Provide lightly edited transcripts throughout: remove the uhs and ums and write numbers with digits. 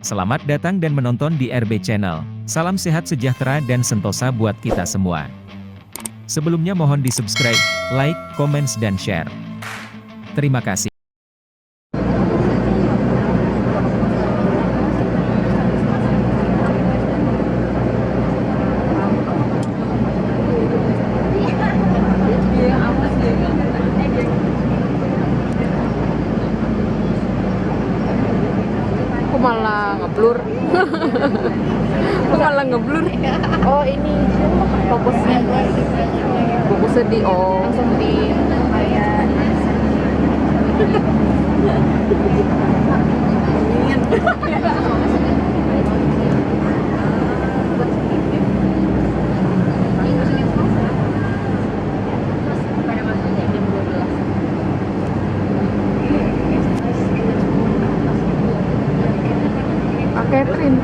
Selamat datang dan menonton di RB Channel. Salam sehat sejahtera dan sentosa buat kita semua. Sebelumnya mohon di-subscribe, like, comments dan share. Terima kasih. Aku malah ngeblur. Aku malah ngeblur. Oh ini fokusnya di langsung di layar. Catherine.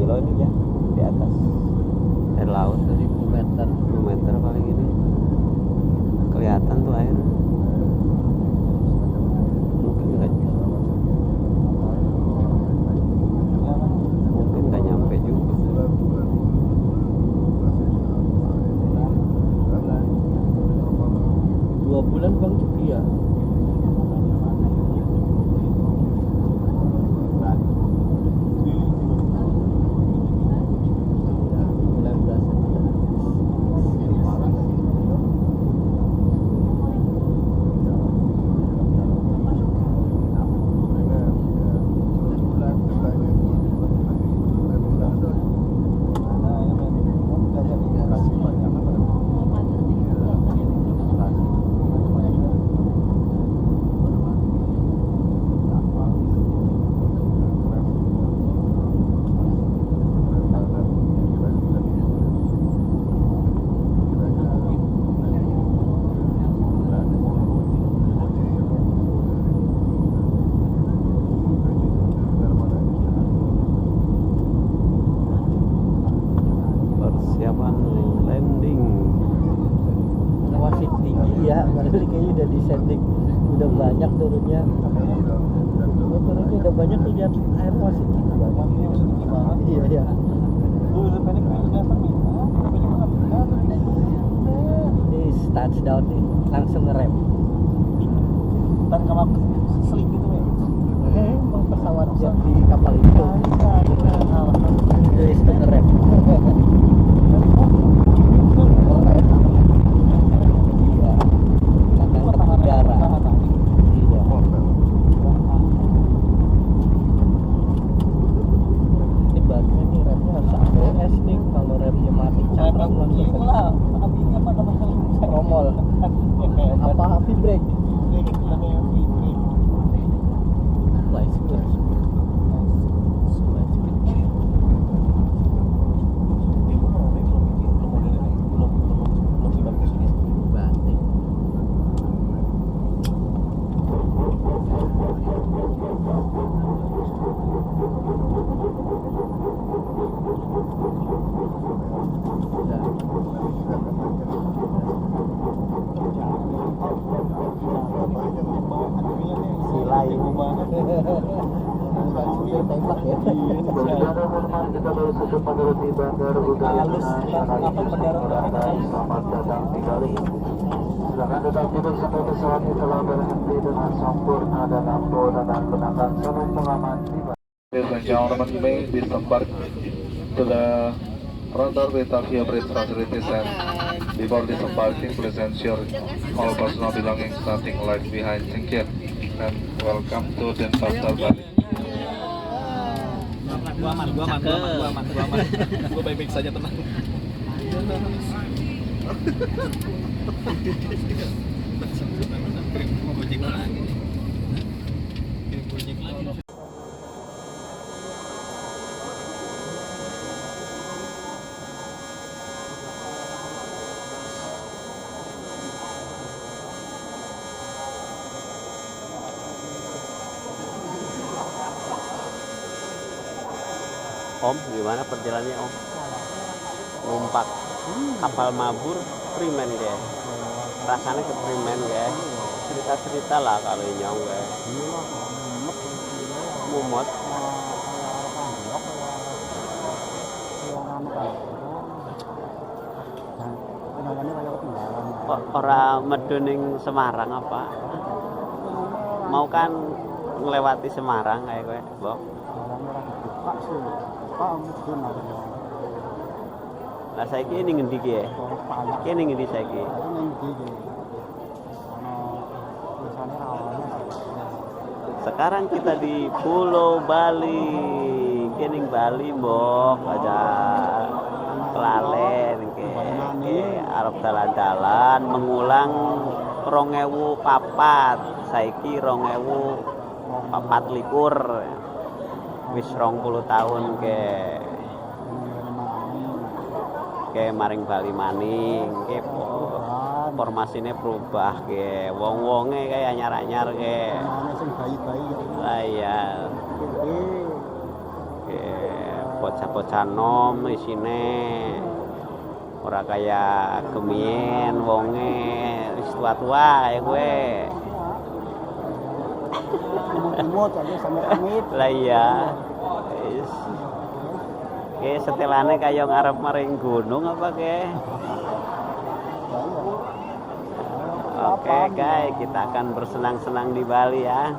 kilo ini ya di atas air laut 1000 meter paling ini kelihatan tuh air. Mungkin nggak nyampe juga. 2 bulan Bang Cuki ya. Persiapan landing masih tinggi ya, kayaknya udah di setting, udah banyak turunnya. Turunnya udah banyak, lihat air masih tinggi banget. Iya iya. Ini touchdown nih, langsung ngerem. Dan kalau seling gitu ya. Emang pesawat jet di kapal itu. Jadi ngerem. Tembak ya. Kita baru saja menuju Bandara Udara Selamat datang di Bali. Silakan tetap duduk sampai pesawat ini telah berhenti dengan sempurna dan ampun dan gunakan sabuk pengaman tiba. Ladies and gentlemen, may disembark to the radar Batavia bridge facilities, and before disembarking, please ensure all personal belongings nothing left behind. Thank you and welcome to Denpasar, Bali. Gua aman. Gua baik-baik saja, tenang. Om, gimana perjalanannya Om? Numpak kapal mabur Freeman guys. Rasanya ke Freeman guys. Cerita-cerita lah kalau nyong guys. Mumot. Orang meduning Semarang apa? Mau kan ngelewati Semarang kayak gue, Bok. Lah saiki ning ngendi ki? Ki ning ngendi saiki? Sekarang kita di Pulau Bali. Ki ning Bali, Mbok. Aja kelalen ki. Arep dalan-dalan mengulang 2004. Saiki 2024. Wis 20 tahun ke maring Bali maning ke formasine berubah ke wong-wonge kayak anyar-anyar lah iya ke bocah-bocah nom isine ora kayak kemien wonge wis tua-tua kayak gue. Imut aja sampai amit. Lah iya. Wis. Oke, setelane kayak ngarep maring gunung apa ke? Oke guys, kita akan bersenang-senang di Bali ya.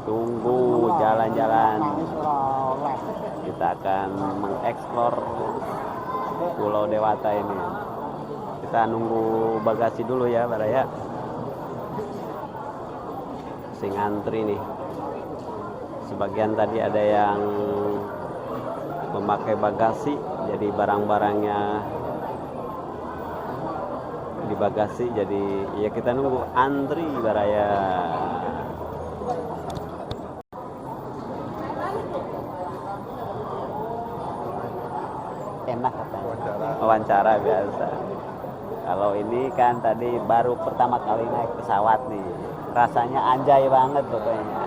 Tunggu jalan-jalan. Kita akan mengeksplor Pulau Dewata ini. Kita nunggu bagasi dulu ya, Baraya. Sing antri nih. Sebagian tadi ada yang memakai bagasi, jadi barang-barangnya di bagasi, jadi ya kita nunggu antri Baraya. Enak katanya. Wawancara biasa. Kalau ini kan tadi baru pertama kali naik pesawat nih, rasanya anjay banget pokoknya.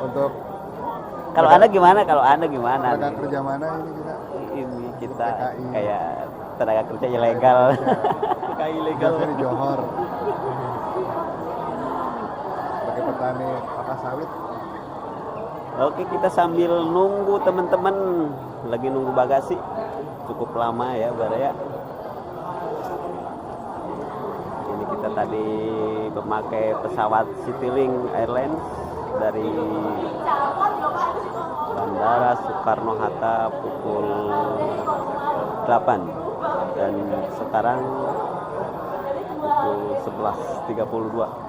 Untuk Kalau Anda gimana? Kalau Anda gimana? tenaga kerja mana ini kita? Ini kita TKI. kayak tenaga kerja ilegal. TKI ilegal. Kita di Johor. Sebagai petani kelapa sawit. Oke, kita sambil nunggu teman-teman, lagi nunggu bagasi. Cukup lama ya, Baraya. Ini kita tadi memakai pesawat Citylink Airlines dari Bandara Soekarno-Hatta pukul 8 dan sekarang pukul 11.32.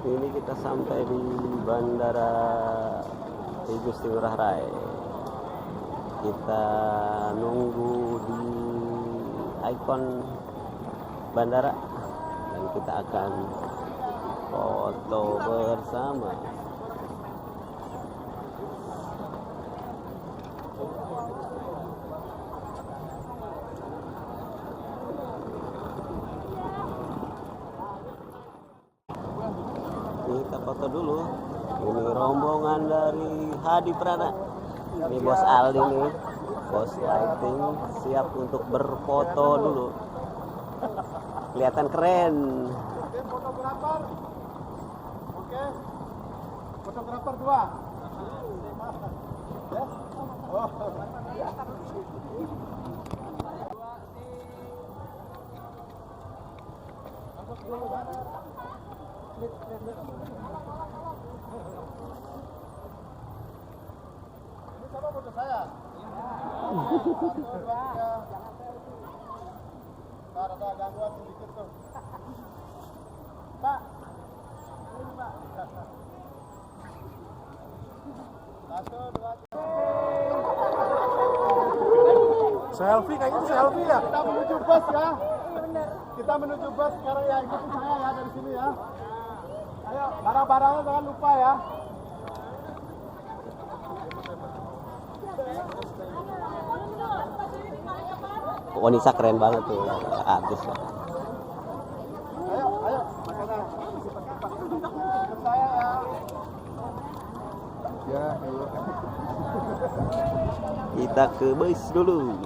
Ini kita sampai di Bandara Igusti Ngurah Rai. Kita nunggu di ikon bandara dan kita akan foto bersama. Kita foto dulu. Ini rombongan dari Hadi Prana. Ini Bos Aldi nih, Bos lighting, siap untuk berfoto dulu. Kelihatan keren. Fotografer. Oke. Fotografer 2. Ya. Oh. Ini sama foto saya. Ntar ada gangguan sedikit tuh. Pak. Ini Pak. 1, 2, 3. Selfie kayaknya selfie ya. Kita menuju bus ya. Kita menuju bus sekarang ya. Ikuti saya ya dari sini ya. Ayo, barang-barangnya jangan lupa ya. Wanita keren banget tuh, artis. Ayo, ayo. Makanya ikut saya ya. Ya, ayo. Kita ke bus dulu.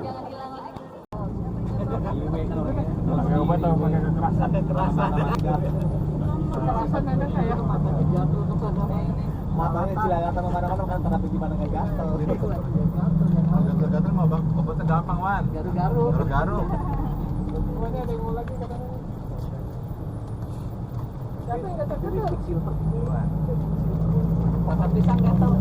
Matanya cilalatan kemana-mana kan pada gimana nggak gatel. Gatel mah bang, obatnya gampang man. Garuk. Semuanya ada yang mau lagi katanya. Siapa yang gatel? Pasar pisang gatel.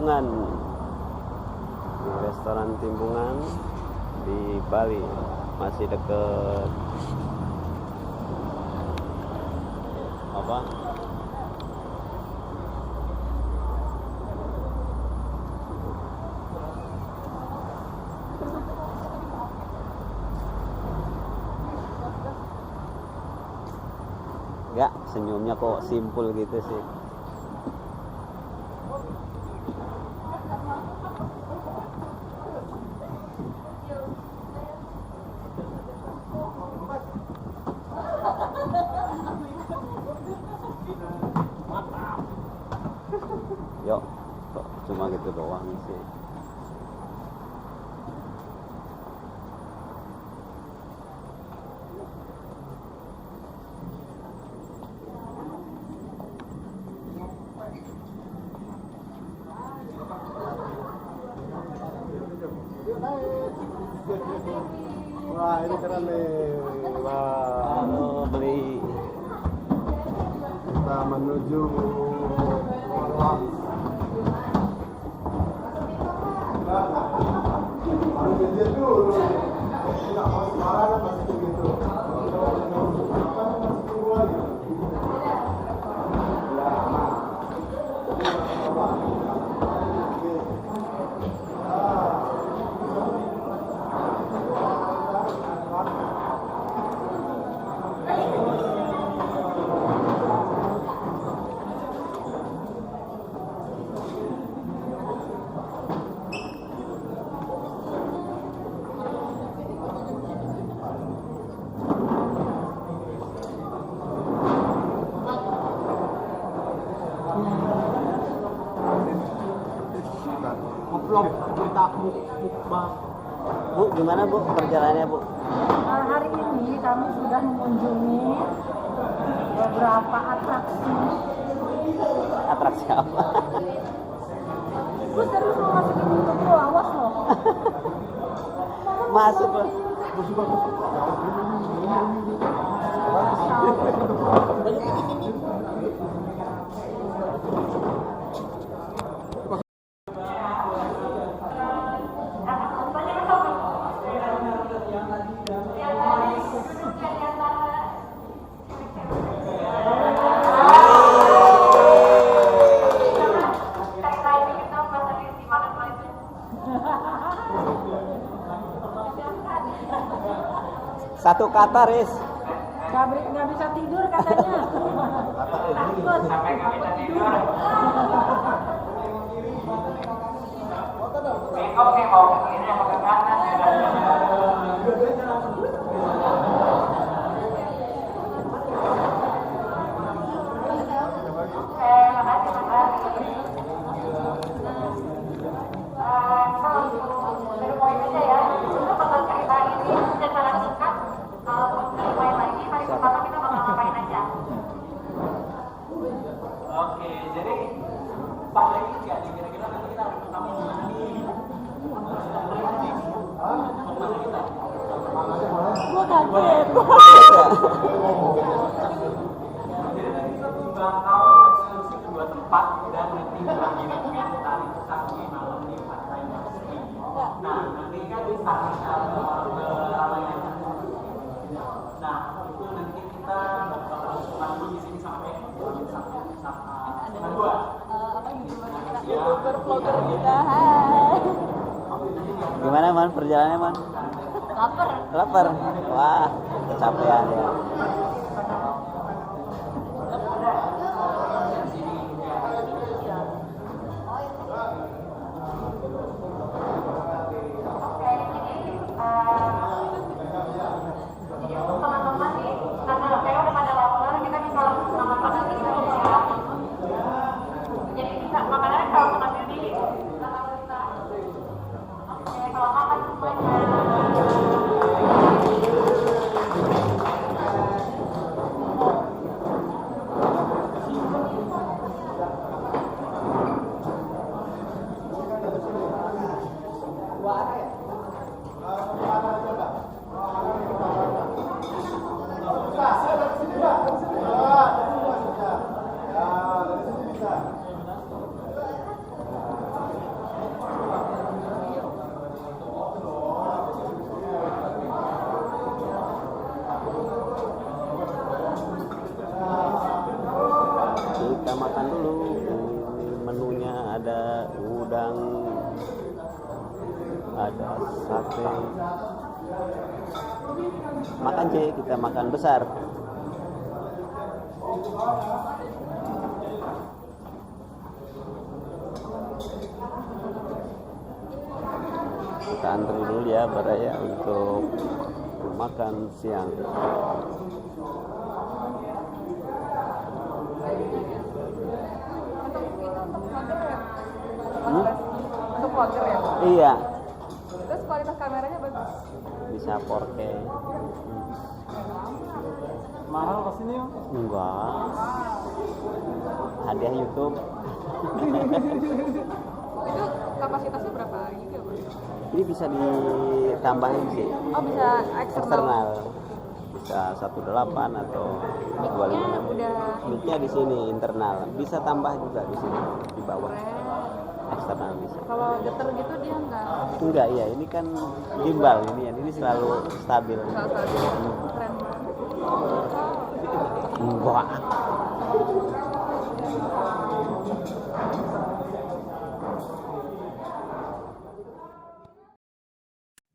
Timbungan. Di restoran Timbungan di Bali, masih deket apa? Enggak, senyumnya kok simpul gitu sih. Yuk, kok cuma gitu doang sih. Wah, ini keren nih. Wah, Halo, beli. kita menuju Malang. Harus jujur dulu. Tidak mau sembarangan masih begitu. Bu, gimana Bu perjalanannya Bu? Hari ini kami sudah mengunjungi beberapa atraksi. Atraksi apa? Gue serius mau masukin YouTube lo, awas lo. Masuk loh. Satu kata, Riz. Nggak bisa tidur katanya. Takut. Gue kaget. Vlogger kita, hai. Gimana Man perjalanannya Man? Lapar. Lapar. Wah, kecapean ya. ada udang, ada sate. Makan C, kita makan besar. Kita antri dulu ya Baraya untuk makan siang. Untuk vlogger ya? Iya, Terus kualitas kameranya bagus. bisa 4K. Mahal kesini ya? Enggak. Hadiah YouTube. Itu kapasitasnya berapa GB? Ini bisa ditambahin sih. Oh, bisa eksternal. Eksternal. Bisa 18 atau 25. Mic-nya udah Mic-nya di sini internal. Bisa tambah juga di sini di bawah. Eksternal bisa. kalau geter gitu dia nggak Enggak, iya, ini kan gimbal ini selalu stabil. salah satu keren banget. Enggak.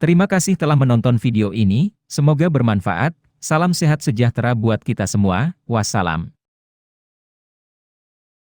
Terima kasih telah menonton video ini, semoga bermanfaat. Salam sehat sejahtera buat kita semua. Wassalam.